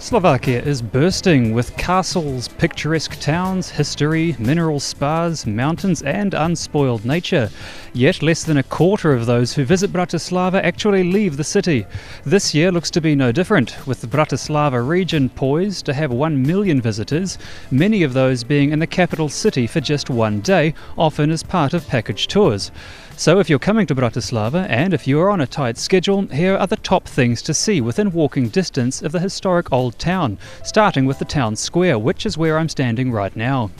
Slovakia is bursting with castles, picturesque towns, history, mineral spas, mountains and unspoiled nature. Yet less than a quarter of those who visit Bratislava actually leave the city. This year looks to be no different, with the Bratislava region poised to have 1 million visitors, many of those being in the capital city for just one day, often as part of package tours. So if you're coming to Bratislava and if you're on a tight schedule, here are the top things to see within walking distance of the historic old town, starting with the town square, which is where I'm standing right now.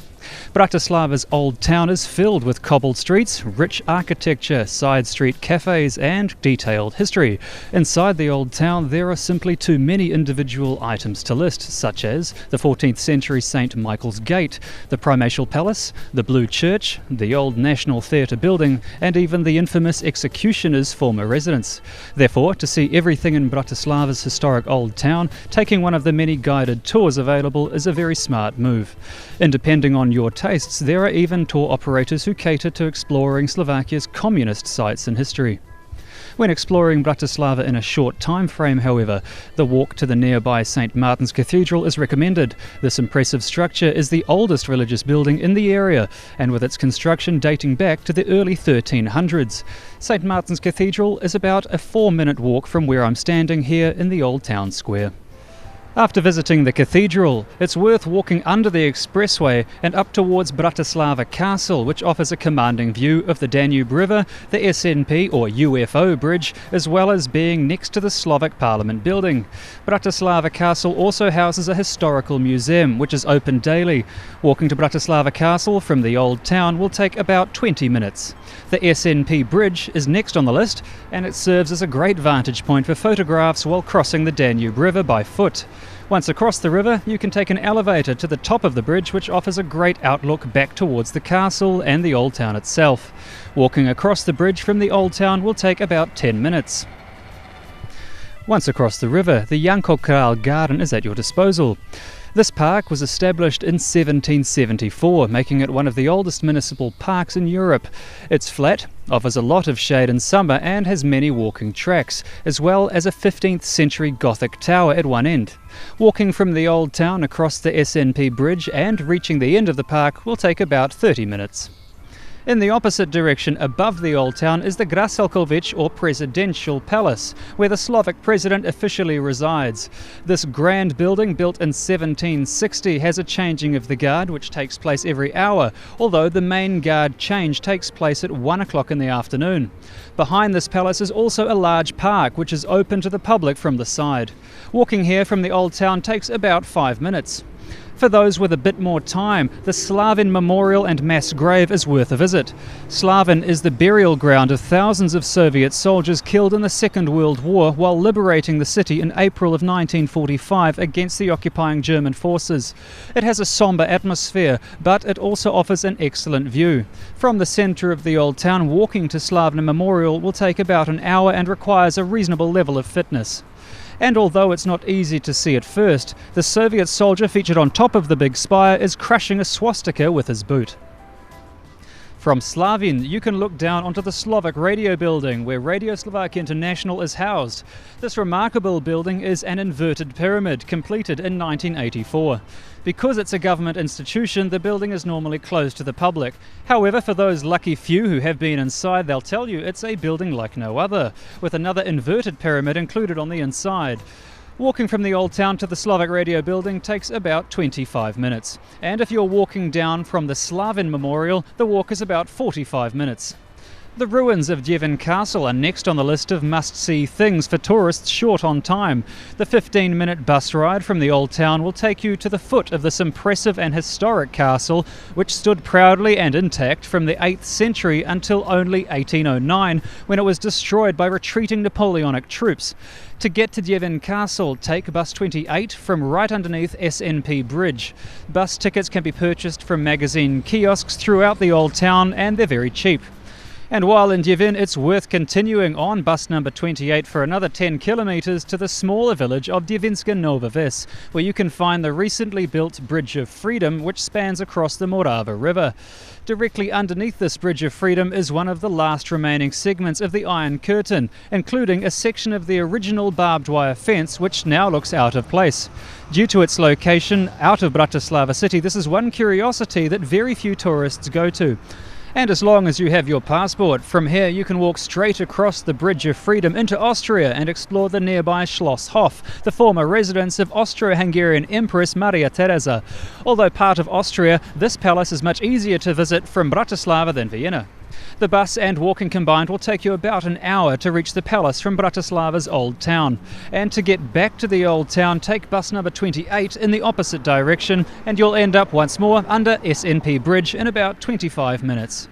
Bratislava's old town is filled with cobbled streets, rich architecture, side street cafes and detailed history. Inside the old town there are simply too many individual items to list, such as the 14th century St. Michael's Gate, the Primatial Palace, the Blue Church, the old National Theatre building and even the infamous executioner's former residence. Therefore, to see everything in Bratislava's historic old town, taking one of the many guided tours available is a very smart move. And depending on your tastes, there are even tour operators who cater to exploring Slovakia's communist sites and history. When exploring Bratislava in a short time frame, however, the walk to the nearby St. Martin's Cathedral is recommended. This impressive structure is the oldest religious building in the area, and with its construction dating back to the early 1300s. St. Martin's Cathedral is about a 4-minute walk from where I'm standing here in the old town square. After visiting the cathedral, it's worth walking under the expressway and up towards Bratislava Castle, which offers a commanding view of the Danube River, the SNP or UFO bridge, as well as being next to the Slovak Parliament building. Bratislava Castle also houses a historical museum, which is open daily. Walking to Bratislava Castle from the old town will take about 20 minutes. The SNP bridge is next on the list, and it serves as a great vantage point for photographs while crossing the Danube River by foot. Once across the river, you can take an elevator to the top of the bridge, which offers a great outlook back towards the castle and the old town itself. Walking across the bridge from the old town will take about 10 minutes. Once across the river, the Janko Král Garden is at your disposal. This park was established in 1774, making it one of the oldest municipal parks in Europe. It's flat, offers a lot of shade in summer and has many walking tracks, as well as a 15th century Gothic tower at one end. Walking from the old town across the SNP bridge and reaching the end of the park will take about 30 minutes. In the opposite direction above the old town is the Graselkovic or Presidential Palace, where the Slovak president officially resides. This grand building, built in 1760, has a changing of the guard which takes place every hour, although the main guard change takes place at 1 o'clock in the afternoon. Behind this palace is also a large park which is open to the public from the side. Walking here from the old town takes about 5 minutes. For those with a bit more time, the Slavin Memorial and Mass Grave is worth a visit. Slavin is the burial ground of thousands of Soviet soldiers killed in the Second World War while liberating the city in April of 1945 against the occupying German forces. It has a sombre atmosphere, but it also offers an excellent view. From the centre of the old town, walking to Slavin Memorial will take about an hour and requires a reasonable level of fitness. And although it's not easy to see at first, the Soviet soldier featured on top of the big spire is crushing a swastika with his boot. From Slavin, you can look down onto the Slovak radio building, where Radio Slovakia International is housed. This remarkable building is an inverted pyramid, completed in 1984. Because it's a government institution, the building is normally closed to the public. However, for those lucky few who have been inside, they'll tell you it's a building like no other, with another inverted pyramid included on the inside. Walking from the old town to the Slovak radio building takes about 25 minutes. And if you're walking down from the Slavin Memorial, the walk is about 45 minutes. The ruins of Djevin Castle are next on the list of must-see things for tourists short on time. The 15-minute bus ride from the old town will take you to the foot of this impressive and historic castle, which stood proudly and intact from the 8th century until only 1809, when it was destroyed by retreating Napoleonic troops. To get to Djevin Castle, take bus 28 from right underneath SNP Bridge. Bus tickets can be purchased from magazine kiosks throughout the old town and they're very cheap. And while in Devin, it's worth continuing on bus number 28 for another 10 kilometres to the smaller village of Devinska Nova Ves, where you can find the recently built Bridge of Freedom, which spans across the Morava River. Directly underneath this Bridge of Freedom is one of the last remaining segments of the Iron Curtain, including a section of the original barbed wire fence, which now looks out of place. Due to its location out of Bratislava city, this is one curiosity that very few tourists go to. And as long as you have your passport, from here you can walk straight across the Bridge of Freedom into Austria and explore the nearby Schloss Hof, the former residence of Austro-Hungarian Empress Maria Theresa. Although part of Austria, this palace is much easier to visit from Bratislava than Vienna. The bus and walking combined will take you about an hour to reach the palace from Bratislava's Old Town. And to get back to the Old Town, take bus number 28 in the opposite direction and you'll end up once more under SNP Bridge in about 25 minutes.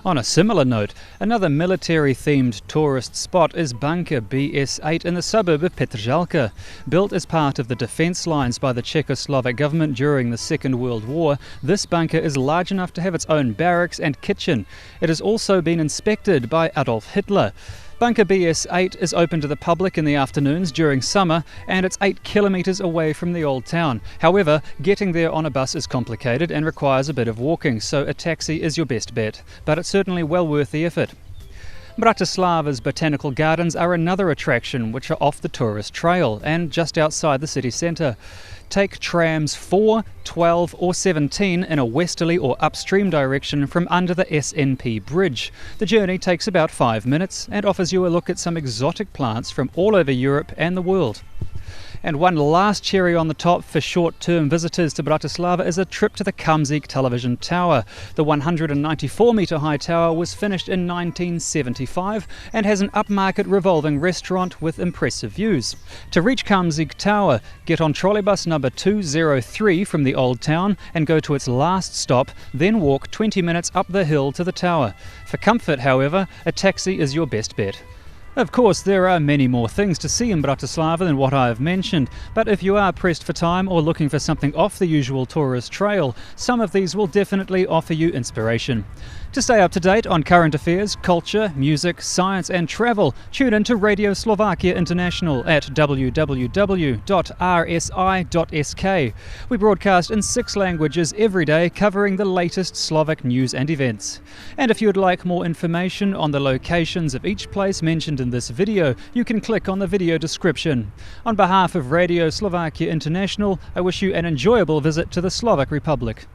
On a similar note, another military-themed tourist spot is Bunker BS8 in the suburb of Petržalka. Built as part of the defence lines by the Czechoslovak government during the Second World War, this bunker is large enough to have its own barracks and kitchen. It has also been inspected by Adolf Hitler. Bunker BS8 is open to the public in the afternoons during summer, and it's 8 kilometres away from the Old Town. However, getting there on a bus is complicated and requires a bit of walking, so a taxi is your best bet, but it's certainly well worth the effort. Bratislava's botanical gardens are another attraction which are off the tourist trail and just outside the city centre. Take trams 4, 12 or 17 in a westerly or upstream direction from under the SNP Bridge. The journey takes about 5 minutes and offers you a look at some exotic plants from all over Europe and the world. And one last cherry on the top for short-term visitors to Bratislava is a trip to the Kamzik television tower. The 194-metre high tower was finished in 1975 and has an upmarket revolving restaurant with impressive views. To reach Kamzik Tower, get on trolleybus number 203 from the Old Town and go to its last stop, then walk 20 minutes up the hill to the tower. For comfort, however, a taxi is your best bet. Of course, there are many more things to see in Bratislava than what I have mentioned, but if you are pressed for time or looking for something off the usual tourist trail, some of these will definitely offer you inspiration. To stay up to date on current affairs, culture, music, science and travel, tune in to Radio Slovakia International at www.rsi.sk. We broadcast in 6 languages every day, covering the latest Slovak news and events. And if you'd like more information on the locations of each place mentioned in this video, you can click on the video description. On behalf of Radio Slovakia International, I wish you an enjoyable visit to the Slovak Republic.